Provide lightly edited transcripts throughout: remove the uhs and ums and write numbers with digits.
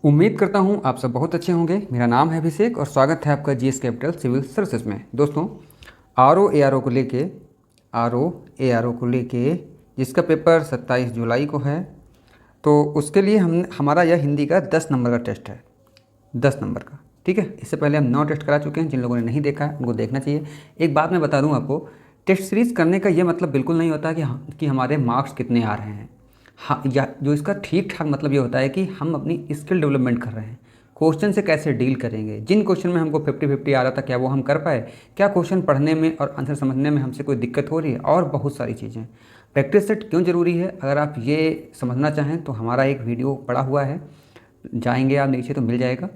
उम्मीद करता हूँ आप सब बहुत अच्छे होंगे। मेरा नाम है अभिषेक और स्वागत है आपका जीएस कैपिटल सिविल सर्विसेज में। दोस्तों, आर ओ को लेके जिसका पेपर 27 जुलाई को है, तो उसके लिए हमारा यह हिंदी का 10 नंबर का टेस्ट है। 10 नंबर का, ठीक है। इससे पहले हम 9 टेस्ट करा चुके हैं। जिन लोगों ने नहीं देखा है उनको देखना चाहिए। एक बात मैं बता दूं आपको, टेस्ट सीरीज़ करने का ये मतलब बिल्कुल नहीं होता कि हमारे मार्क्स कितने आ रहे हैं। हाँ, या जो इसका ठीक ठाक मतलब ये होता है कि हम अपनी स्किल डेवलपमेंट कर रहे हैं। क्वेश्चन से कैसे डील करेंगे, जिन क्वेश्चन में हमको 50-50 आ रहा था क्या वो हम कर पाए, क्या क्वेश्चन पढ़ने में और आंसर समझने में हमसे कोई दिक्कत हो रही है, और बहुत सारी चीज़ें। प्रैक्टिस सेट क्यों ज़रूरी है, अगर आप ये समझना चाहें तो हमारा एक वीडियो पड़ा हुआ है, जाएंगे आप नीचे तो मिल जाएगा,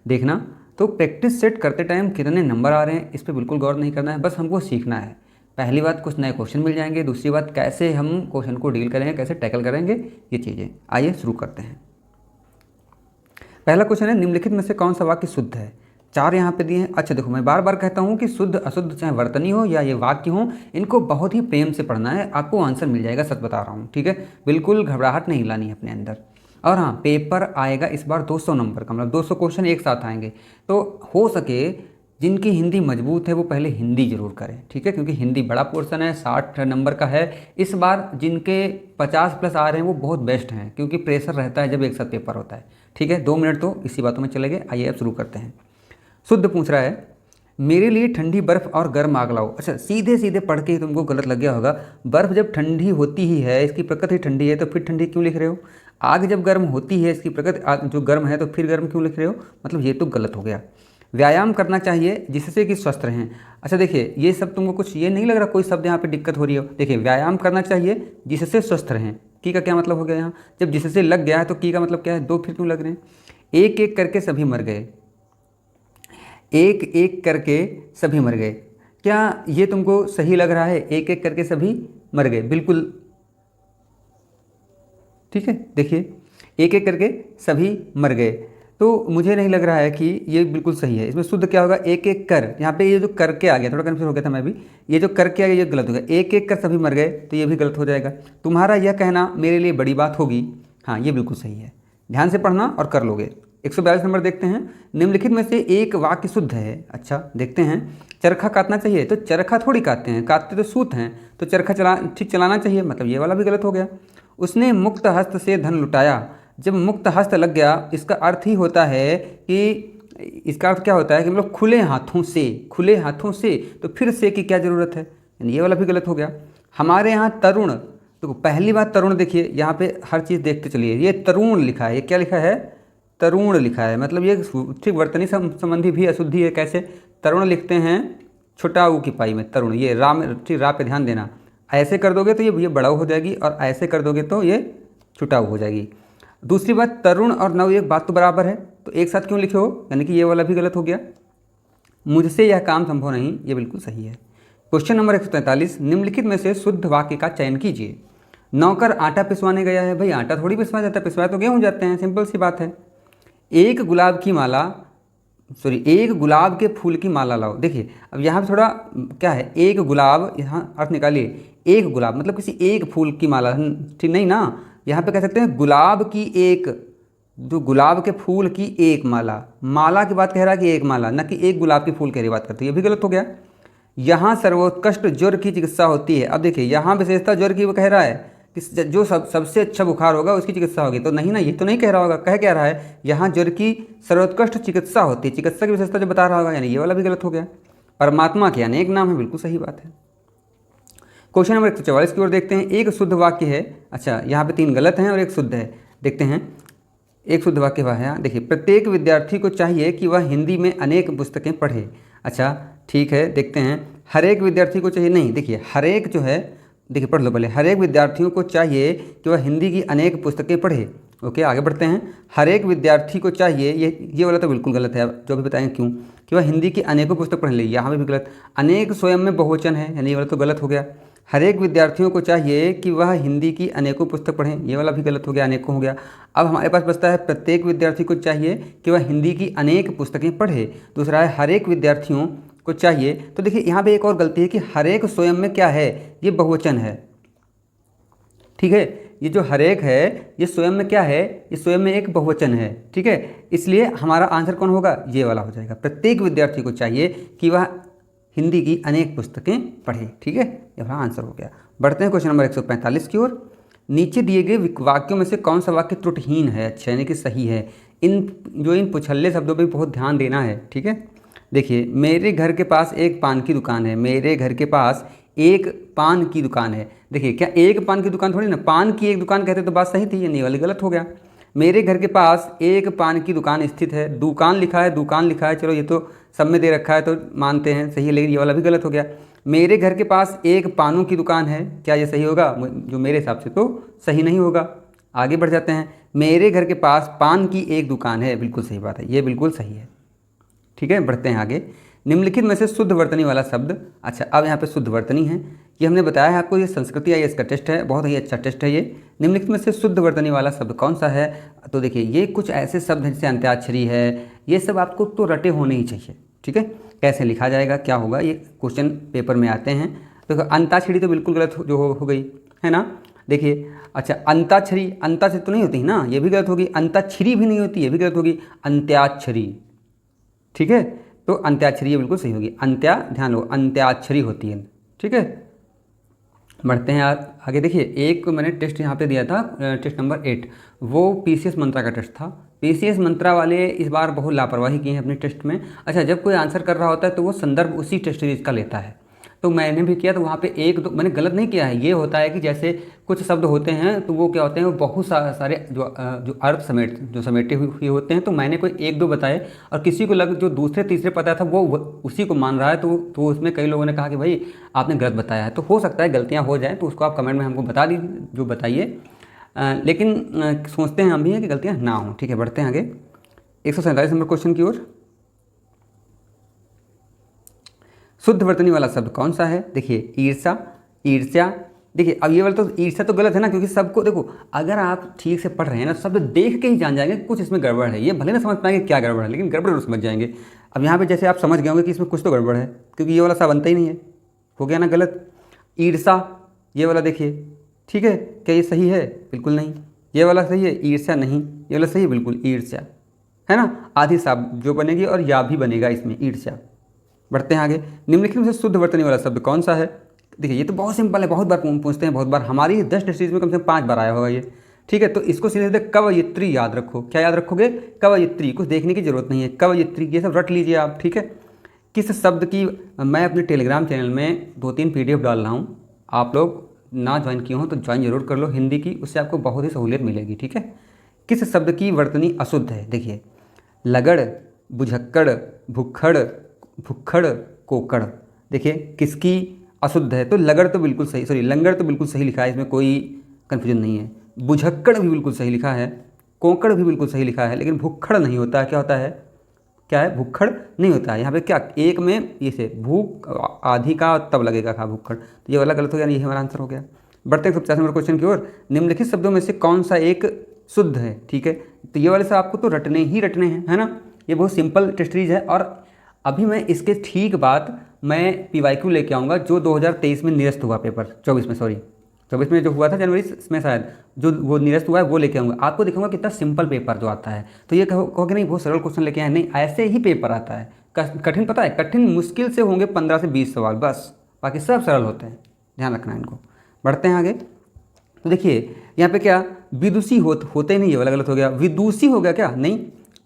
देखना। तो प्रैक्टिस सेट करते टाइम कितने नंबर आ रहे हैं इस पर बिल्कुल गौर नहीं करना है, बस हमको सीखना है। पहली बात, कुछ नए क्वेश्चन मिल जाएंगे। दूसरी बात, कैसे हम क्वेश्चन को डील करेंगे, कैसे टैकल करेंगे, ये चीज़ें। आइए शुरू करते हैं। पहला क्वेश्चन है, निम्नलिखित में से कौन सा वाक्य शुद्ध है। 4 यहाँ पे दिए हैं। अच्छा देखो, मैं बार बार कहता हूँ कि शुद्ध अशुद्ध चाहे वर्तनी हो या ये वाक्य हो, इनको बहुत ही प्रेम से पढ़ना है, आपको आंसर मिल जाएगा। सच बता रहा हूँ, ठीक है। बिल्कुल घबराहट नहीं लानी है अपने अंदर। और हाँ, पेपर आएगा इस बार 200 नंबर का, मतलब 200 क्वेश्चन एक साथ आएंगे। तो हो सके जिनकी हिंदी मजबूत है वो पहले हिंदी जरूर करें, ठीक है, क्योंकि हिंदी बड़ा पोर्शन है, 60 नंबर का है। इस बार जिनके 50 प्लस आ रहे हैं वो बहुत बेस्ट हैं, क्योंकि प्रेशर रहता है जब एक साथ पेपर होता है, ठीक है। 2 मिनट तो इसी बातों में चले गए। आइए अब शुरू करते हैं। शुद्ध पूछ रहा है, मेरे लिए ठंडी बर्फ़ और गर्म आग लाओ। अच्छा, सीधे सीधे पढ़ के ही तुमको गलत लग गया होगा। बर्फ़ जब ठंडी होती ही है, इसकी प्रकृति ठंडी है, तो फिर ठंडी क्यों लिख रहे हो। आग जब गर्म होती है, इसकी प्रकृति जो गर्म है, तो फिर गर्म क्यों लिख रहे हो, मतलब ये तो गलत हो गया। व्यायाम करना चाहिए जिससे कि स्वस्थ रहें। अच्छा देखिए, ये सब तुमको कुछ ये नहीं लग रहा कोई शब्द यहाँ पे दिक्कत हो रही हो। देखिए, व्यायाम करना चाहिए जिससे स्वस्थ रहें, की का क्या मतलब हो गया यहाँ। जब जिससे लग गया है तो की का मतलब क्या है, दो फिर क्यों लग रहे हैं। एक एक करके सभी मर गए, एक एक करके सभी मर गए, क्या ये तुमको सही लग रहा है। एक एक करके सभी मर गए, बिल्कुल ठीक है। देखिए, एक एक करके सभी मर गए, तो मुझे नहीं लग रहा है कि ये बिल्कुल सही है। इसमें शुद्ध क्या होगा, एक एक कर। यहाँ पे ये जो करके आ गया, थोड़ा कन्फ्यूज हो गया था मैं भी। ये जो करके आ गया ये गलत हो गया। एक एक कर सभी मर गए, तो ये भी गलत हो जाएगा। तुम्हारा यह कहना मेरे लिए बड़ी बात होगी, हाँ ये बिल्कुल सही है। ध्यान से पढ़ना और कर लोगे। 142 नंबर देखते हैं, निम्नलिखित में से एक वाक्य शुद्ध है। अच्छा देखते हैं, चरखा काटना चाहिए, तो चरखा थोड़ी काटते हैं, काटते तो सूत हैं, तो चरखा ठीक चलाना चाहिए, मतलब ये वाला भी गलत हो गया। उसने मुक्त हस्त से धन लुटाया। जब मुक्त हस्त लग गया, इसका अर्थ ही होता है कि इसका अर्थ क्या होता है कि मतलब खुले हाथों से, खुले हाथों से, तो फिर से की क्या ज़रूरत है, यानी ये वाला भी गलत हो गया। हमारे यहाँ तरुण, तो पहली बात तरुण, देखिए यहाँ पे हर चीज़ देखते चलिए, ये तरुण लिखा है, ये क्या लिखा है, तरुण लिखा है, मतलब ये ठीक वर्तनी संबंधी भी अशुद्धि है। कैसे तरुण लिखते हैं, छोटा ऊ की पाई में तरुण, ये राम, ठीक रा पे ध्यान देना। ऐसे कर दोगे तो ये बड़ा हो जाएगी, और ऐसे कर दोगे तो ये छोटा हो जाएगी। दूसरी बात, तरुण और नव एक बात तो बराबर है, तो एक साथ क्यों लिखे हो, यानी कि ये वाला भी गलत हो गया। मुझसे यह काम संभव नहीं, ये बिल्कुल सही है। क्वेश्चन नंबर 143, निम्नलिखित में से शुद्ध वाक्य का चयन कीजिए। नौकर आटा पिसवाने गया है। भाई आटा थोड़ी पिसवा जाता है, पिसवाए तो गेहूँ जाते हैं, सिंपल सी बात है। एक गुलाब की माला, सॉरी, एक गुलाब के फूल की माला लाओ। देखिए अब यहाँ पे थोड़ा क्या है, एक गुलाब, यहाँ अर्थ निकालिए। एक गुलाब मतलब किसी एक फूल की माला, ठीक नहीं ना। यहाँ पे कह सकते हैं गुलाब की एक, जो गुलाब के फूल की एक माला, माला की बात कह रहा है कि एक माला, ना कि एक गुलाब के फूल की बात करती है, ये भी गलत हो गया। यहाँ सर्वोत्कृष्ट ज्वर की चिकित्सा होती है। अब देखिए यहाँ विशेषता ज्वर की वो कह रहा है कि जो सबसे अच्छा बुखार होगा उसकी चिकित्सा होगी, तो नहीं ना, ये तो नहीं कह रहा होगा। कह रहा है यहाँ ज्वर की सर्वोत्कृष्ट चिकित्सा होती है, चिकित्सा की विशेषता जो बता रहा होगा, यानी ये वाला भी गलत हो गया। परमात्मा के अनेक नाम है, बिल्कुल सही बात है। क्वेश्चन नंबर 144 की ओर देखते हैं। एक शुद्ध वाक्य है, अच्छा यहाँ पे 3 गलत हैं और एक शुद्ध है, देखते हैं। एक शुद्ध वाक्य वह है, देखिए, प्रत्येक विद्यार्थी को चाहिए कि वह हिंदी में अनेक पुस्तकें पढ़े। अच्छा ठीक है, देखते हैं। हर एक विद्यार्थी को चाहिए, नहीं, देखिए हर एक जो है, देखिए पढ़ लो पहले, हर एक विद्यार्थियों को चाहिए कि वह हिंदी की अनेक पुस्तकें पढ़े। ओके आगे बढ़ते हैं। हर एक विद्यार्थी को चाहिए, ये वाला तो बिल्कुल गलत है, अब जो भी बताएंगे क्यों, कि वह हिंदी की अनेकों पुस्तक पढ़ ले, यहाँ पे भी गलत। अनेक स्वयं में बहुवचन है, यानी ये वाला तो गलत हो गया। हर एक विद्यार्थियों को चाहिए कि वह हिंदी की अनेकों पुस्तक पढ़ें, ये वाला भी गलत हो गया, अनेकों हो गया। अब हमारे पास बचता है प्रत्येक विद्यार्थी को चाहिए कि वह हिंदी की अनेक पुस्तकें पढ़े। दूसरा है हर एक विद्यार्थियों को चाहिए, तो देखिए यहाँ पे एक और गलती है कि हर एक स्वयं में क्या है, ये बहुवचन है, ठीक है। ये जो हरेक है ये स्वयं में क्या है, ये स्वयं में एक बहुवचन है, ठीक है। इसलिए हमारा आंसर कौन होगा, ये वाला हो जाएगा। प्रत्येक विद्यार्थी को चाहिए कि वह हिंदी की अनेक पुस्तकें पढ़े, ठीक है। ये हमारा आंसर हो गया। बढ़ते हैं क्वेश्चन नंबर 145 की ओर। नीचे दिए गए वाक्यों में से कौन सा वाक्य त्रुटिहीन है, अच्छा यानी कि सही है। इन पुछल्ले शब्दों पर बहुत ध्यान देना है, ठीक है। देखिए, मेरे घर के पास एक पान की दुकान है, मेरे घर के पास एक पान की दुकान है। देखिए, क्या एक पान की दुकान थोड़ी ना, पान की एक दुकान कहते तो बात सही थी, ये वाली गलत हो गया। मेरे घर के पास एक पान की दुकान स्थित है, दुकान लिखा है, दुकान लिखा है, चलो ये तो सब में दे रखा है तो मानते हैं सही है, लेकिन ये वाला भी गलत हो गया। मेरे घर के पास एक पानों की दुकान है, क्या ये सही होगा, जो मेरे हिसाब से तो सही नहीं होगा। आगे बढ़ जाते हैं। मेरे घर के पास पान की एक दुकान है, बिल्कुल सही बात है, ये बिल्कुल सही है, ठीक है। बढ़ते हैं आगे। निम्नलिखित में से शुद्ध वर्तनी वाला शब्द, अच्छा अब यहाँ पे शुद्ध वर्तनी है, ये हमने बताया है आपको, ये संस्कृति IAS का टेस्ट है, बहुत ही अच्छा टेस्ट है ये। निम्नलिखित में से शुद्ध वर्तनी वाला शब्द कौन सा है, तो देखिए ये कुछ ऐसे शब्द हैं जैसे अंत्याक्षरी है, ये सब आपको तो रटे होने ही चाहिए, ठीक है। कैसे लिखा जाएगा, क्या होगा, ये क्वेश्चन पेपर में आते हैं। देखो अंताक्षरी तो बिल्कुल गलत जो हो गई है ना। देखिए, अच्छा अंताक्षरी, अंता से तो नहीं होती ना, ये भी गलत होगी। अंताक्षरी भी नहीं होती, ये भी गलत होगी। अंत्याक्षरी, ठीक है, तो अंत्याक्षरी ये बिल्कुल सही होगी। अंत्या, ध्यान लो, अंत्याक्षरी होती है, ठीक है। बढ़ते हैं आगे। देखिए, एक मैंने टेस्ट यहाँ पे दिया था, टेस्ट नंबर 8, वो PCS मंत्रा का टेस्ट था। PCS मंत्रा वाले इस बार बहुत लापरवाही की है अपने टेस्ट में। अच्छा, जब कोई आंसर कर रहा होता है तो वो संदर्भ उसी टेस्ट सीरीज का लेता है, तो मैंने भी किया, तो वहाँ पे एक दो मैंने गलत नहीं किया है। ये होता है कि जैसे कुछ शब्द होते हैं तो वो क्या होते हैं, वो बहुत सारे जो अर्थ समेटे हुए होते हैं, तो मैंने कोई एक दो बताए और किसी को जो दूसरे तीसरे पता था वो उसी को मान रहा है, तो उसमें कई लोगों ने कहा कि भाई आपने गलत बताया है। तो हो सकता है गलतियाँ हो जाएँ, तो उसको आप कमेंट में हमको बता दीजिए, जो बताइए, लेकिन सोचते हैं हम भी हैं कि गलतियाँ ना हों, ठीक है। बढ़ते हैं आगे 147 नंबर क्वेश्चन की ओर। शुद्ध वर्तनी वाला शब्द कौन सा है, देखिए ईर्ष्या, ईर्ष्या। देखिए, अब ये वाला तो ईर्ष्या तो गलत है ना, क्योंकि सबको देखो, अगर आप ठीक से पढ़ रहे हैं ना, शब्द देख के ही जान जाएंगे कुछ इसमें गड़बड़ है। ये भले ना समझ पाएंगे क्या गड़बड़ है, लेकिन गड़बड़ जरूर समझ जाएंगे। अब यहाँ पे जैसे आप समझ गए होंगे कि इसमें कुछ तो गड़बड़ है, क्योंकि ये वाला सा बनता ही नहीं है, हो गया ना गलत। ईर्ष्या, ये वाला देखिए, ठीक है, क्या ये सही है, बिल्कुल नहीं। ये वाला सही है, ईर्ष्या नहीं। ये वाला सही है, बिल्कुल ईर्ष्या है ना, आधी साब जो बनेगी और या भी बनेगा इसमें, ईर्ष्या। बढ़ते हैं आगे। निम्नलिखित में से शुद्ध वर्तनी वाला शब्द कौन सा है, देखिए ये तो बहुत सिंपल है, बहुत बार पूछते हैं, बहुत बार, हमारी 10 टेस्ट सीरीज में कम से कम 5 बार आया होगा ये, ठीक है। तो इसको सीधे सीधे कवयित्री याद रखो। क्या याद रखोगे, कवयित्री, कुछ देखने की जरूरत नहीं है, कवयित्री, ये सब रट लीजिए आप, ठीक है। किस शब्द की, मैं अपने टेलीग्राम चैनल में 2-3 PDF डाल रहा हूँ, आप लोग ना ज्वाइन किए हों तो ज्वाइन जरूर कर लो, हिंदी की, उससे आपको बहुत ही सहूलियत मिलेगी, ठीक है। किस शब्द की वर्तनी अशुद्ध है, देखिए लगड़, बुझक्कड़, भुक्खड़, भुक्खड़, कोकड़। देखिए किसकी अशुद्ध है, तो लगड़ तो बिल्कुल सही, सॉरी लंगड़ तो बिल्कुल सही लिखा है, इसमें कोई कन्फ्यूजन नहीं है। बुझक्कड़ भी बिल्कुल सही लिखा है, कोकड़ भी बिल्कुल सही लिखा है, लेकिन भुक्खड़ नहीं होता है। क्या होता है, क्या है, भुक्खड़ नहीं होता है। यहाँ पे क्या, एक में ये से भूख आधी का तब लगेगा खा, भुक्खड़, तो ये वाला गलत हो गया, ये हमारा आंसर हो गया। बढ़ते हैं 150 नंबर क्वेश्चन की ओर। निम्नलिखित शब्दों में से कौन सा एक शुद्ध है, ठीक है। तो ये वाले से आपको तो रटने ही रटने हैं, है ना। ये बहुत सिंपल टेस्ट सीरीज है, और अभी मैं इसके ठीक बाद मैं PYQ लेके आऊँगा, जो 2023 में निरस्त हुआ पेपर, 24 में जो हुआ था जनवरी में शायद, जो वो निरस्त हुआ है वो लेके आऊँगा। आपको दिखाऊंगा कितना सिंपल पेपर जो आता है। तो ये कहोगे नहीं बहुत सरल क्वेश्चन लेके आए, नहीं, ऐसे ही पेपर आता है। कठिन पता है, कठिन मुश्किल से होंगे 15 से 20 सवाल बस, बाकी सब सरल होते हैं, ध्यान रखना है इनको। बढ़ते हैं आगे। तो देखिए यहाँ पे क्या, विदुषी होते ही नहीं, ये वाला गलत हो गया। विदुषी हो गया क्या, नहीं,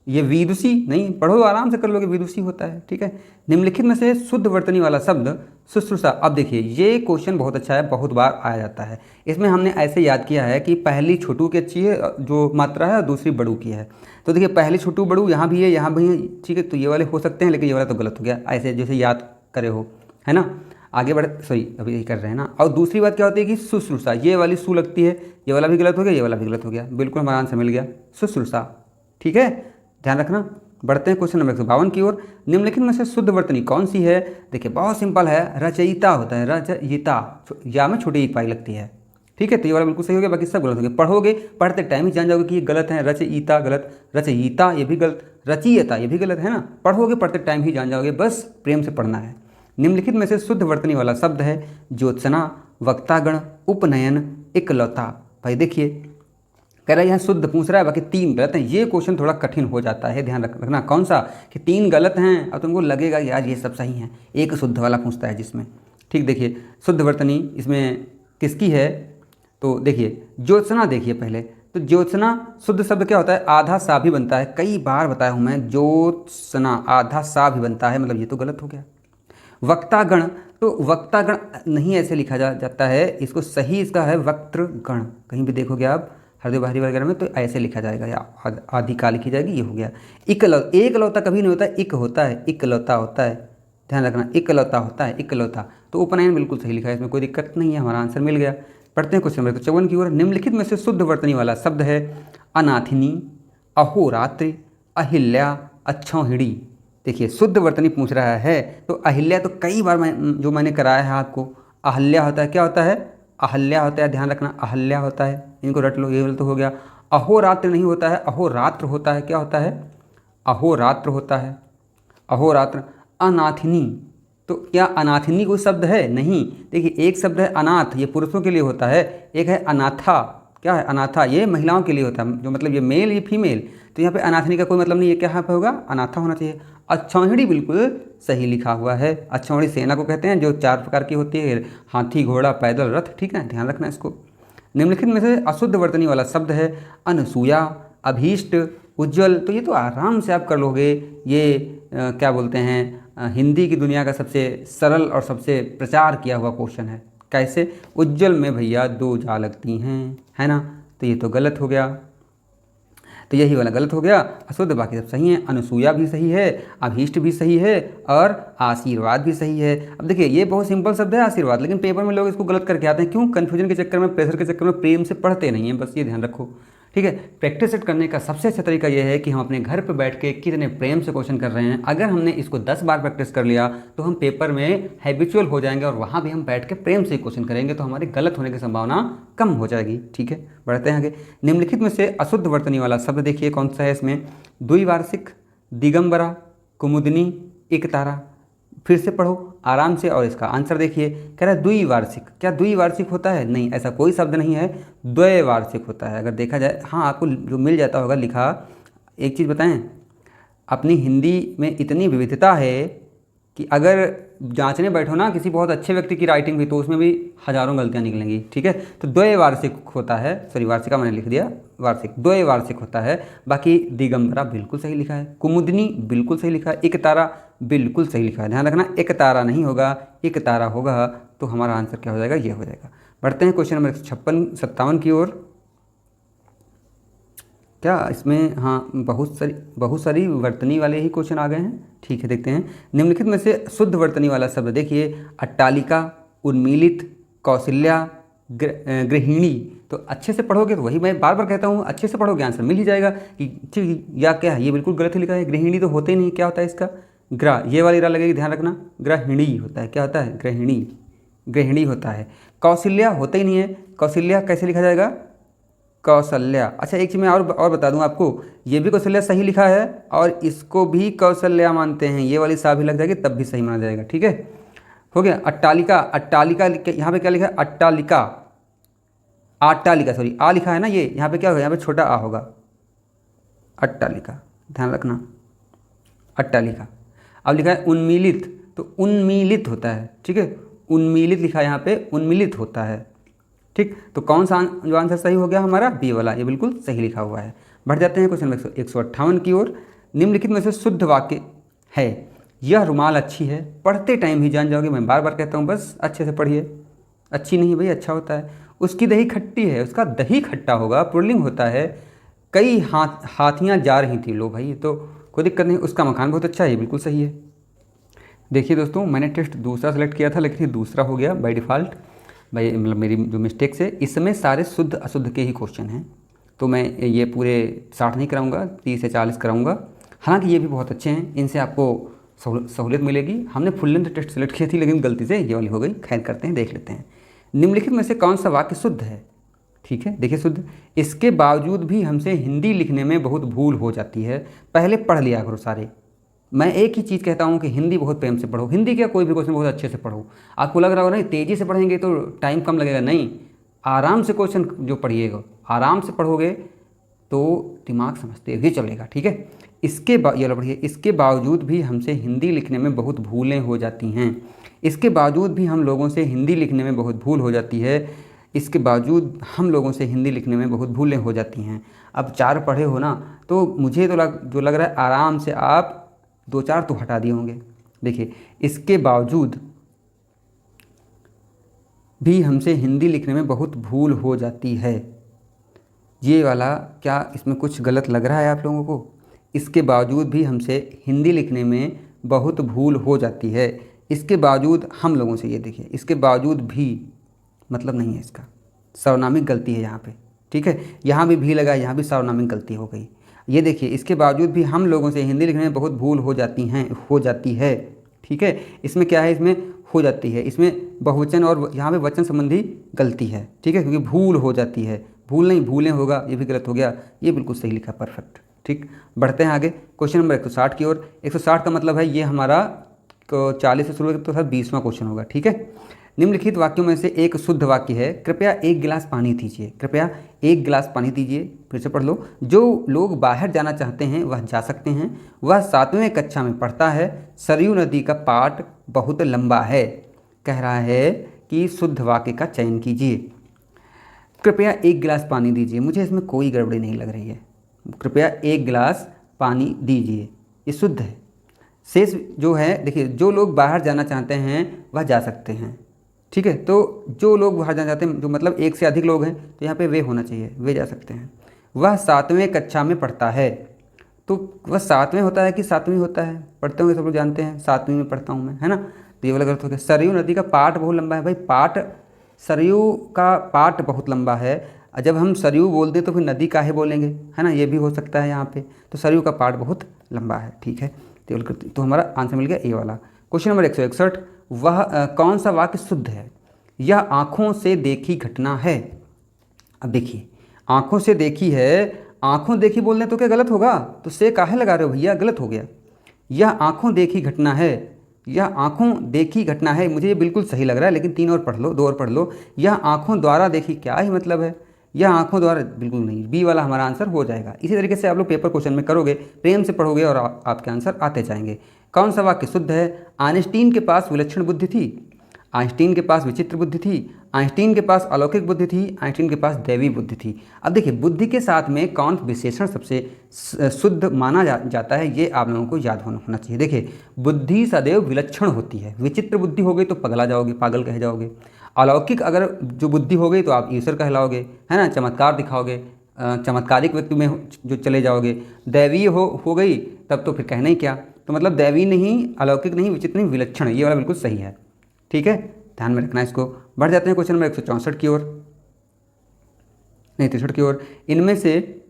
ये विदुषी नहीं, पढ़ो आराम से कर लोगे, विदुषी होता है, ठीक है। निम्नलिखित में से शुद्ध वर्तनी वाला शब्द शुश्रूषा। अब देखिए ये क्वेश्चन बहुत अच्छा है, बहुत बार आया जाता है। इसमें हमने ऐसे याद किया है कि पहली छोटू की अच्छी है जो मात्रा है, और दूसरी बड़ू की है। तो देखिए पहली छोटू बड़ू यहाँ भी है, यहाँ भी है, ठीक है। तो ये वाले हो सकते हैं, लेकिन ये वाला तो गलत हो गया, ऐसे जैसे याद करे हो, है ना। आगे बढ़, सॉरी अभी यही कर रहे हैं ना। और दूसरी बात क्या होती है कि शुश्रूषा, ये वाली सु लगती है, ये वाला भी गलत हो गया, ये वाला भी गलत हो गया, बिल्कुल हमारा आंसर मिल गया, शुश्रूषा, ठीक है, ध्यान रखना। बढ़ते हैं क्वेश्चन नंबर 152 की ओर। निम्नलिखित में से शुद्ध वर्तनी कौन सी है, देखिए बहुत सिंपल है, रचयिता होता है, रचयिता, या में छोटी एक पाई लगती है, ठीक है। तो ये वाला बिल्कुल सही हो गया, बाकी सब गलत हो गया। पढ़ोगे, पढ़ते टाइम ही जान जाओगे कि ये गलत है, रचयिता गलत, रचयिता ये भी गलत, रचयिता ये भी गलत है ना। पढ़ोगे, पढ़ते टाइम ही जान जाओगे, बस प्रेम से पढ़ना है। निम्नलिखित में से शुद्ध वर्तनी वाला शब्द है ज्योत्सना, वक्तागण, उपनयन, एकलौता। भाई देखिए, कह रहा है यहाँ शुद्ध पूछ रहा है, बाकी 3 गलत हैं। ये क्वेश्चन थोड़ा कठिन हो जाता है, ध्यान रखना। कौन सा कि 3 गलत हैं और तुमको लगेगा यार ये सब सही हैं, एक शुद्ध वाला पूछता है जिसमें। ठीक, देखिए शुद्ध वर्तनी इसमें किसकी है, तो देखिए ज्योत्सना। देखिए पहले तो ज्योत्सना शुद्ध शब्द क्या होता है, आधा सा भी बनता है, कई बार बताया हूँ मैं, ज्योत्सना आधा सा भी बनता है, मतलब ये तो गलत हो गया। वक्तागण, तो वक्तागण नहीं ऐसे लिखा जाता है, इसको सही इसका है वक्तृगण। कहीं भी देखोगे आप हृदय बाहरी वगैरह में तो ऐसे लिखा जाएगा, या आधी का लिखी जाएगी, ये हो गया। एकलौता कभी नहीं होता, इक होता है, इकलौता होता है, ध्यान रखना, इकलौता होता है, इकलौता। तो उपनयन बिल्कुल सही लिखा है, इसमें कोई दिक्कत नहीं है, हमारा आंसर मिल गया। पढ़ते हैं क्वेश्चन नंबर 54 की ओर। निम्नलिखित में से शुद्ध वर्तनी वाला शब्द है अनाथिनी, अहोरात्रि, अहिल्या, अच्छौहिड़ी। देखिए शुद्ध वर्तनी पूछ रहा है, तो अहिल्या तो कई बार मैंने कराया है आपको। अहल्या होता है, क्या होता है, अहल्या होता है, ध्यान रखना, अहल्या होता है, इनको रट लो, ये तो हो गया। अहोरात्र नहीं होता है, अहोरात्र होता है, क्या होता है, अहोरात्र होता है, अहोरात्र। अनाथिनी, तो क्या अनाथिनी कोई शब्द है, नहीं। देखिए एक शब्द है अनाथ, ये पुरुषों के लिए होता है, एक है अनाथा, क्या है, अनाथा, ये महिलाओं के लिए होता है, जो मतलब ये मेल ये फीमेल। तो यहाँ पे अनाथिनी का कोई मतलब नहीं है, क्या यहाँ पे होगा, अनाथा होना चाहिए। अच्छौहिड़ी बिल्कुल सही लिखा हुआ है। अच्छौहिड़ी सेना को कहते हैं, जो 4 प्रकार की होती है, हाथी, घोड़ा, पैदल, रथ। ठीक है, ध्यान रखना इसको। निम्नलिखित में से अशुद्ध वर्तनी वाला शब्द है अनसूया, अभीष्ट, उज्ज्वल। तो ये तो आराम से आप कर लोगे, ये क्या बोलते हैं, हिंदी की दुनिया का सबसे सरल और सबसे प्रचार किया हुआ क्वेश्चन है। कैसे, उज्ज्वल में भैया 2 जा लगती हैं, है ना, तो ये तो गलत हो गया, तो यही वाला गलत हो गया। अशुद्ध बाकी सब सही है, अनुसूया भी सही है, अभीष्ट भी सही है, और आशीर्वाद भी सही है। अब देखिए ये बहुत सिंपल शब्द है आशीर्वाद, लेकिन पेपर में लोग इसको गलत करके आते हैं। क्यों, कन्फ्यूजन के चक्कर में, प्रेशर के चक्कर में प्रेम से पढ़ते नहीं हैं, बस ये ध्यान रखो। ठीक है, प्रैक्टिस सेट करने का सबसे अच्छा तरीका यह है कि हम अपने घर पर बैठ के कितने प्रेम से क्वेश्चन कर रहे हैं। अगर हमने इसको 10 बार प्रैक्टिस कर लिया तो हम पेपर में हैबिचुअल हो जाएंगे, और वहाँ भी हम बैठ के प्रेम से क्वेश्चन करेंगे, तो हमारे गलत होने की संभावना कम हो जाएगी। ठीक है, बढ़ते हैं आगे। निम्नलिखित में से अशुद्ध वर्तनी वाला शब्द देखिए कौन सा है इसमें, द्विवार्षिक, दिगंबरा, कुमुदनी, एकतारा। फिर से पढ़ो आराम से, और इसका आंसर देखिए। कह रहा है द्विवार्षिक, क्या द्विवार्षिक होता है, नहीं, ऐसा कोई शब्द नहीं है, द्वैवार्षिक होता है अगर देखा जाए। हाँ, आपको जो मिल जाता होगा लिखा। एक चीज़ बताएं, अपनी हिंदी में इतनी विविधता है कि अगर जांचने बैठो ना किसी बहुत अच्छे व्यक्ति की राइटिंग भी, तो उसमें भी हज़ारों गलतियां निकलेंगी। ठीक है, तो द्वैवार्षिक होता है, सॉरी वार्षिका मैंने लिख दिया, वार्षिक, द्वैवार्षिक होता है। बाकी दिगंबरा बिल्कुल सही लिखा है, कुमुदनी बिल्कुल सही लिखा है, एकतारा बिल्कुल सही लिखा है। ध्यान रखना, एकतारा नहीं होगा, एकतारा होगा, तो हमारा आंसर क्या हो जाएगा, ये हो जाएगा। बढ़ते हैं क्वेश्चन नंबर 56-57 की ओर। क्या इसमें, हाँ, बहुत सारी वर्तनी वाले ही क्वेश्चन आ गए हैं। ठीक है, देखते हैं। निम्नलिखित में से शुद्ध वर्तनी वाला शब्द देखिए, अट्टालिका, उन्मीलित, कौशल्या, गृहिणी। तो अच्छे से पढ़ोगे, तो वही मैं बार बार कहता हूँ, अच्छे से पढ़ोगे आंसर मिल ही जाएगा। कि ठीक, या क्या है, ये बिल्कुल गलत ही लिखा है, गृहिणी तो होते ही नहीं, क्या होता है इसका, ग्रह, ये वाली रा लगेगी, ध्यान रखना, ग्रहिणी होता है, क्या होता है, गृहिणी, गृहिणी होता है। कौशल्या होता ही नहीं है, कौशल्या कैसे लिखा जाएगा, कौशल्या। अच्छा एक चीज़ मैं और बता दूं आपको, ये भी कौशल्या सही लिखा है, और इसको भी कौशल्या मानते हैं, ये वाली सा भी लग जाएगी तब भी सही माना जाएगा। ठीक है, हो गया। अट्टालिका, अट्टालिका यहाँ पे क्या लिखा है, अट्टालिका, अट्टालिका, सॉरी आ लिखा है ना, ये यहाँ पे क्या होगा, यहाँ पे छोटा आ होगा, अट्टालिका, ध्यान रखना, अट्टालिका। अब लिखा है उन्मीलित, तो उन्मीलित होता है। ठीक है, उन्मीलित लिखा है यहाँ पे, उन्मीलित होता है। ठीक, तो कौन सा जो आंसर सही हो गया हमारा, बी वाला, ये बिल्कुल सही लिखा हुआ है। बढ़ जाते हैं क्वेश्चन 158 की ओर। निम्नलिखित में से शुद्ध वाक्य है, यह रुमाल अच्छी है, पढ़ते टाइम ही जान जाओगे, मैं बार बार कहता हूँ, बस अच्छे से पढ़िए। अच्छी नहीं भाई, अच्छा होता है। उसकी दही खट्टी है, उसका दही खट्टा होगा, पुल्लिंग होता है। कई हाथियाँ जा रही थी, लो भाई, तो कोई दिक्कत नहीं। उसका मकान बहुत अच्छा है, ये बिल्कुल सही है। देखिए दोस्तों, मैंने टेस्ट दूसरा सेलेक्ट किया था, लेकिन ये दूसरा हो गया बाय डिफ़ॉल्ट, भाई मतलब मेरी जो मिस्टेक्स है। इसमें सारे शुद्ध अशुद्ध के ही क्वेश्चन हैं, तो मैं ये पूरे 60 नहीं कराऊंगा, 30 से 40 कराऊंगा। हालांकि ये भी बहुत अच्छे हैं, इनसे आपको सहूलियत मिलेगी। हमने फुल लेंथ टेस्ट सेलेक्ट की थी, लेकिन गलती से ये वाली हो गई। खैर करते हैं, देख लेते हैं। निम्नलिखित में से कौन सा वाक्य शुद्ध है। ठीक है, देखिए शुद्ध, इसके बावजूद भी हमसे हिंदी लिखने में बहुत भूल हो जाती है, पहले पढ़ लिया करो सारे। मैं एक ही चीज़ कहता हूँ कि हिंदी बहुत प्रेम से पढ़ो, हिंदी क्या कोई भी क्वेश्चन बहुत अच्छे से पढ़ो। आपको लग रहा होगा नहीं तेज़ी से पढ़ेंगे तो टाइम कम लगेगा, नहीं, आराम से क्वेश्चन जो पढ़िएगा, आराम से पढ़ोगे तो दिमाग समझते हुए चलेगा, ठीक है। ये लो पढ़िए, इसके बावजूद भी हमसे हिंदी लिखने में बहुत भूलें हो जाती हैं। इसके बावजूद भी हम लोगों से हिंदी लिखने में बहुत भूल हो जाती है। इसके बावजूद हम लोगों से हिंदी लिखने में बहुत भूलें हो जाती हैं। अब 4 पढ़े हो ना, तो मुझे तो जो लग रहा है आराम से आप 2-4 तो हटा दिए होंगे। देखिए, इसके बावजूद भी हमसे हिंदी लिखने में बहुत भूल हो जाती है, ये वाला क्या इसमें कुछ गलत लग रहा है आप लोगों को? इसके बावजूद भी हमसे हिंदी लिखने में बहुत भूल हो जाती है। इसके बावजूद हम लोगों से, ये देखिए, इसके बावजूद भी मतलब नहीं है इसका, सर्वनामिक गलती है यहाँ पे, ठीक है। यहाँ भी लगा, यहाँ भी सर्वनामिक गलती हो गई। ये देखिए, इसके बावजूद भी हम लोगों से हिंदी लिखने में बहुत भूल हो जाती है, ठीक है। इसमें क्या है, इसमें हो जाती है, इसमें बहुवचन और यहाँ पे वचन संबंधी गलती है, ठीक है, क्योंकि भूल हो जाती है, भूल नहीं भूलें होगा, ये भी गलत हो गया। ये बिल्कुल सही लिखा, परफेक्ट, ठीक। बढ़ते हैं आगे क्वेश्चन नंबर 160 की ओर। 160 का मतलब है ये हमारा 40 से शुरू तो सर 20वां क्वेश्चन होगा, ठीक है। निम्नलिखित वाक्यों में से एक शुद्ध वाक्य है, कृपया 1 गिलास पानी दीजिए। कृपया 1 गिलास पानी दीजिए, फिर से पढ़ लो। जो लोग बाहर जाना चाहते हैं वह जा सकते हैं। वह 7वें कक्षा में पढ़ता है। सरयू नदी का पाट बहुत लंबा है। कह रहा है कि शुद्ध वाक्य का चयन कीजिए। कृपया 1 गिलास पानी दीजिए, मुझे इसमें कोई गड़बड़ी नहीं लग रही है। कृपया 1 गिलास पानी दीजिए, ये शुद्ध है। शेष जो है, देखिए, जो लोग बाहर जाना चाहते हैं वह जा सकते हैं, ठीक है। तो जो लोग बाहर जाना चाहते हैं, जो मतलब 1 से अधिक लोग हैं, तो यहाँ पे वे होना चाहिए, वे जा सकते हैं। वह 7वें कक्षा में पढ़ता है, तो वह 7वें होता है कि 7वीं होता है? पढ़ते होंगे सब लोग जानते हैं, 7वीं में पढ़ता हूँ मैं, है ना। तो ये वाला गलत हो गया। सरयू नदी का पाट बहुत लंबा है, भाई पाट, सरयू का पाट बहुत लंबा है। जब हम सरयू बोलते हैं तो फिर नदी काहे बोलेंगे, है ना, ये भी हो सकता है यहाँ पे। तो सरयू का पाट बहुत लंबा है, ठीक है। तो हमारा आंसर मिल गया ए वाला। क्वेश्चन नंबर 161, वह कौन सा वाक्य शुद्ध है? यह आँखों से देखी घटना है। अब देखिए, आँखों से देखी है, आँखों देखी बोलने तो क्या गलत होगा? तो से काहे लगा रहे हो भैया, गलत हो गया। यह आँखों देखी घटना है, यह आँखों देखी घटना है, मुझे ये बिल्कुल सही लग रहा है, लेकिन 3 और पढ़ लो, 2 और पढ़ लो। यह आँखों द्वारा देखी, क्या ही मतलब है? यह आँखों द्वारा, बिल्कुल नहीं, बी वाला हमारा आंसर हो जाएगा। इसी तरीके से आप लोग पेपर क्वेश्चन में करोगे, प्रेम से पढ़ोगे और आपके आंसर आते जाएंगे। कौन सा वाक्य शुद्ध है? आइंस्टीन के पास विलक्षण बुद्धि थी, आइंस्टीन के पास विचित्र बुद्धि थी, आइंस्टीन के पास अलौकिक बुद्धि थी, आइंस्टीन के पास दैवी बुद्धि थी। अब देखिए, बुद्धि के साथ में कौन विशेषण सबसे शुद्ध माना जाता है, ये आप लोगों को याद होना चाहिए। देखिए, बुद्धि सदैव विलक्षण होती है। विचित्र बुद्धि हो गई तो पगला जाओगे, पागल कह जाओगे। अलौकिक अगर जो बुद्धि हो गई तो आप ईश्वर कहलाओगे, है ना, चमत्कार दिखाओगे, चमत्कारिक व्यक्ति में जो चले जाओगे। दैवीय हो गई तब तो फिर कहना ही क्या। तो मतलब दैवी नहीं, अलौकिक नहीं, विचित्र नहीं, विलक्षण, ये वाला बिल्कुल सही है, ठीक है, ध्यान में रखना इसको। बढ़ जाते हैं क्वेश्चन नंबर 164 की ओर, नहीं 63 की ओर। इनमें से,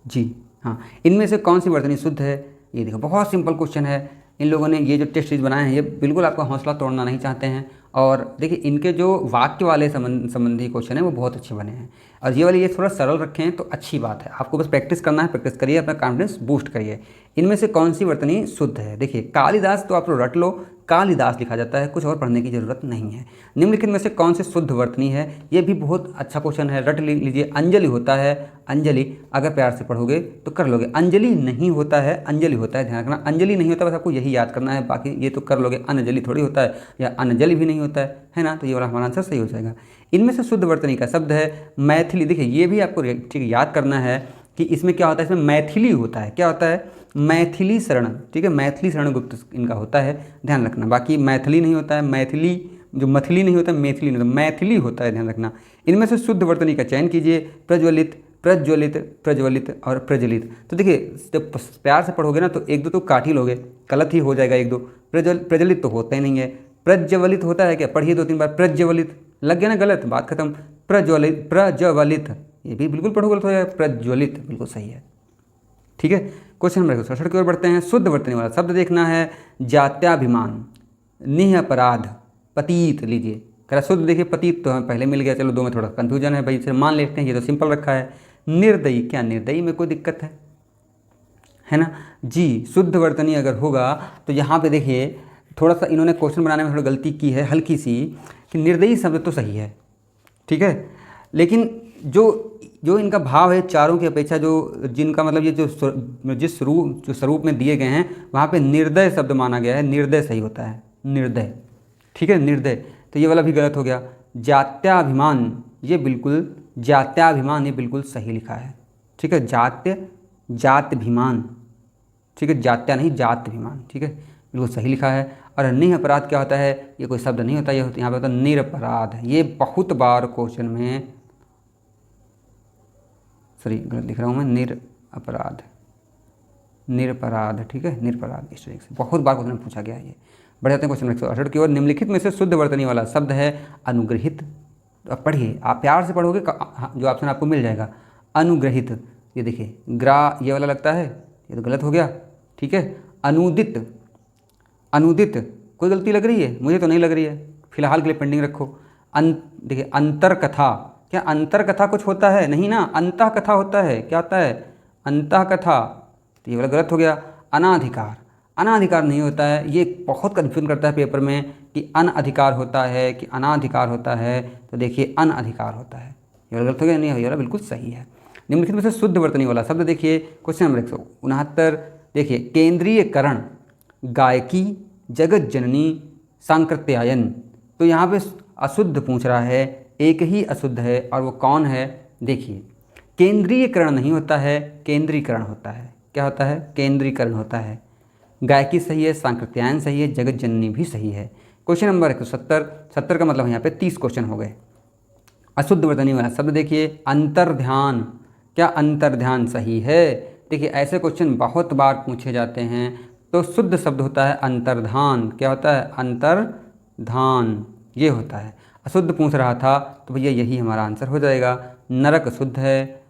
जी हाँ, इनमें से कौन सी वर्तनी शुद्ध है? ये देखो, बहुत सिंपल क्वेश्चन है। इन लोगों ने ये जो टेस्ट सीरीज बनाए हैं, ये बिल्कुल आपका हौसला तोड़ना नहीं चाहते हैं। और देखिए, इनके जो वाक्य वाले संबंधी क्वेश्चन है वो बहुत अच्छे बने हैं, और ये वाले ये थोड़ा सरल रखे हैं तो अच्छी बात है। आपको बस प्रैक्टिस करना है, प्रैक्टिस करिए, अपना कॉन्फिडेंस बूस्ट करिए। इनमें से कौन सी वर्तनी शुद्ध है? देखिए, कालिदास तो आप लोग रट लो, कालिदास लिखा जाता है, कुछ और पढ़ने की जरूरत नहीं है। निम्नलिखित में से कौन से शुद्ध वर्तनी है? ये भी बहुत अच्छा क्वेश्चन है, रट लीजिए। अंजलि होता है, अंजलि अगर प्यार से पढ़ोगे तो कर लोगे। अंजलि नहीं होता है, अंजलि होता है, ध्यान रखना। अंजलि नहीं होता, बस आपको यही याद करना है, बाकी ये तो कर लोगे। अनजलि थोड़ी होता है, या अनजलि भी नहीं होता है ना। तो ये वाला हमारा आंसर सही हो जाएगा। इनमें से शुद्ध वर्तनी का शब्द है मैथिली। देखिए, ये भी आपको ठीक याद करना है कि इसमें क्या होता है, इसमें मैथिली होता है। क्या होता है? मैथिली शरण, ठीक है, मैथिली शरण गुप्त इनका होता है, ध्यान रखना। बाकी मैथिली नहीं होता है, मैथिली जो मथली नहीं होता, मैथिली नहीं होता, मैथिली होता है, ध्यान रखना। इनमें से शुद्ध वर्तनी का चयन कीजिए। प्रज्वलित, प्रज्वलित, प्रज्वलित और प्रज्वलित। तो देखिए, जब प्यार से पढ़ोगे ना तो 1-2 तो काट ही लोगे, गलत ही हो जाएगा 1-2। प्रज्वलित तो होता ही नहीं है। प्रज्वलित होता है क्या? पढ़िए 2-3 बार, प्रज्वलित, लग गया ना, गलत, बात खत्म। प्रज्वलित, प्रज्वलित, ये भी बिल्कुल पढ़ो, गलत हो जाएगा। प्रज्वलित बिल्कुल सही है, ठीक है। क्वेश्चन नंबर 167 की ओर बढ़ते हैं। शुद्ध वर्तनी वाला शब्द देखना है। जात्याभिमान, निह अपराध, पतीत। लीजिए, कह शुद्ध, देखिए पतीत तो हमें पहले मिल गया, चलो 2 में थोड़ा कन्फ्यूजन है भाई, इसे मान लेते हैं, ये तो सिंपल रखा है। निर्दयी, क्या निर्दयी में कोई दिक्कत है ना जी। शुद्ध वर्तनी अगर होगा तो यहाँ पे देखिए, थोड़ा सा इन्होंने क्वेश्चन बनाने में थोड़ी गलती की है, हल्की सी। कि निर्दयी शब्द तो सही है, ठीक है, लेकिन जो जो इनका भाव है चारों की अपेक्षा, जो जिनका मतलब ये जिस स्वरूप में दिए गए हैं वहाँ पे निर्दय शब्द माना गया है, निर्दय सही होता है, निर्दय, ठीक है, निर्दय। तो ये वाला भी गलत हो गया। जात्याभिमान, ये बिल्कुल जात्याभिमान, ये बिल्कुल सही लिखा है, ठीक है, जात्यभिमान, ठीक है, जात्या नहीं जात्यभिमान, ठीक है, बिल्कुल सही लिखा है। और निरपराध क्या होता है, ये कोई शब्द नहीं होता, ये यहाँ पे होता है निरपराध। ये बहुत बार क्वेश्चन में, सॉरी गलत लिख रहा हूँ मैं, निरपराध, निरपराध, ठीक है, निरपराध, इस तरीके से बहुत बार क्वेश्चन में पूछा गया है ये। बढ़ जाते हैं क्वेश्चन 168 की ओर। निम्नलिखित में से शुद्ध वर्तनी वाला शब्द है अनुग्रहित। अब पढ़िए, आप प्यार से पढ़ोगे जो ऑप्शन आपको मिल जाएगा। अनुग्रहित, ये देखिए ग्रा, ये वाला लगता है, ये तो गलत हो गया, ठीक है। अनुदित, अनुदित कोई गलती लग रही है, मुझे तो नहीं लग रही है, फिलहाल के लिए पेंडिंग रखो। देखिए अंतरकथा, क्या अंतरकथा कुछ होता है, नहीं ना, अंतः कथा होता है, क्या होता है, अंतः कथा, तो ये वाला गलत हो गया। अनाधिकार, अनाधिकार नहीं होता है, ये बहुत कन्फ्यूजन करता है पेपर में कि अनअधिकार होता है कि अनाधिकार होता है, तो देखिए अनअधिकार होता है, ये वाला गलत हो गया, नहीं, ये वाला बिल्कुल सही है। निम्नलिखित में से शुद्ध वर्तनी वाला शब्द देखिए क्वेश्चन नंबर 169, देखिए केंद्रीयकरण, गायकी, जगत जननी, सांकृत्यायन। तो यहाँ पे अशुद्ध पूछ रहा है, एक ही अशुद्ध है और वो कौन है, देखिए केंद्रीयकरण नहीं होता है, केंद्रीकरण होता है, क्या होता है, केंद्रीकरण होता है। गायकी सही है, सांकृत्यायन सही है, जगत जननी भी सही है। क्वेश्चन नंबर 170, 70 का मतलब यहाँ पे 30 क्वेश्चन हो गए। अशुद्ध वर्तनी वाला शब्द देखिए अंतर्ध्यान, क्या अंतर्ध्यान सही है, देखिए ऐसे क्वेश्चन बहुत बार पूछे जाते हैं। तो शुद्ध शब्द होता है अंतर्धान, क्या होता है, अंतर्धान, ये होता है। अशुद्ध पूछ रहा था तो भैया यही हमारा आंसर हो जाएगा। नरक शुद्ध है,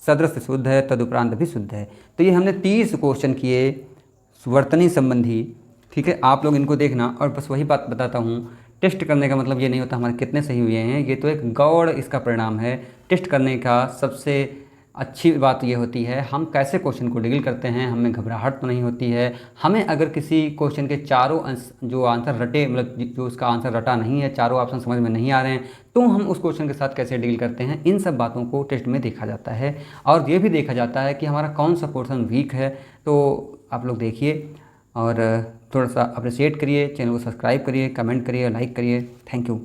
सदृश शुद्ध है, तदुपरांत भी शुद्ध है। तो ये हमने 30 क्वेश्चन किए वर्तनी संबंधी, ठीक है, आप लोग इनको देखना। और बस वही बात बताता हूँ, टेस्ट करने का मतलब ये नहीं होता हमारे कितने सही हुए हैं, ये तो एक गौड़ इसका परिणाम है। टेस्ट करने का सबसे अच्छी बात ये होती है हम कैसे क्वेश्चन को डील करते हैं, हमें घबराहट तो नहीं होती है। हमें अगर किसी क्वेश्चन के चारों जो आंसर रटे, मतलब जो उसका आंसर रटा नहीं है, चारों ऑप्शन समझ में नहीं आ रहे हैं, तो हम उस क्वेश्चन के साथ कैसे डील करते हैं, इन सब बातों को टेस्ट में देखा जाता है। और ये भी देखा जाता है कि हमारा कौन सा पोर्शन वीक है। तो आप लोग देखिए और थोड़ा सा अप्रिशिएट करिए, चैनल को सब्सक्राइब करिए, कमेंट करिए, लाइक करिए। Thank you.